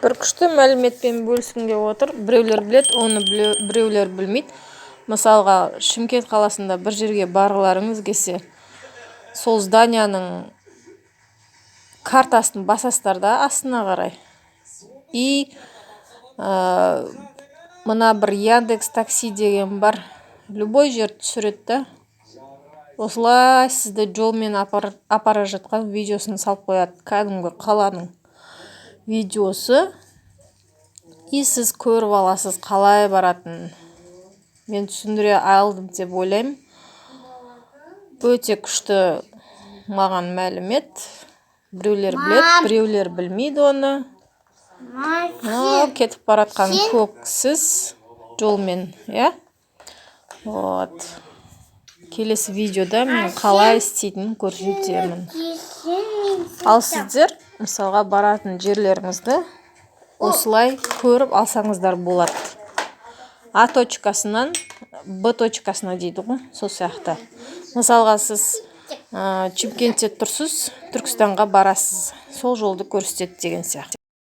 бір күшті мәліметпен бөліскім келіп отыр. Біреулер білет, оны біреулер білмейді. Мысалға, Шымкент қаласында бір жерге барғыларыңыз келсе, сол зданияның картасын басасыздар да астына қарай. И мына бір Яндекс такси деген бар. Любой жер түсіреді да. Осылай сізді жолмен апара жатқан видеосын салып қояды. Кәдімгі қаланың видеосы. И сіз көріп аласыз қалай баратынын. Мен түсіндіре алдым деп ойлаймын. Өте күшті маған мәлімет. Біреулер білет, біреулер білмейді оны. Кетіп баратқан көксіз жолмен, иә? Вот. Келесі видеода мен қалай істейтінін көрсетемін. Ал сіздер мысалға баратын жерлеріңізді осылай көріп алсаңыздар болады. А точкасынан Б точкасына дейді ғой, сол сияқты. Мысалға сіз Шымкентте тұрсыз, Түркістанға барасыз. Сол жолды көрсетеді деген сияқты.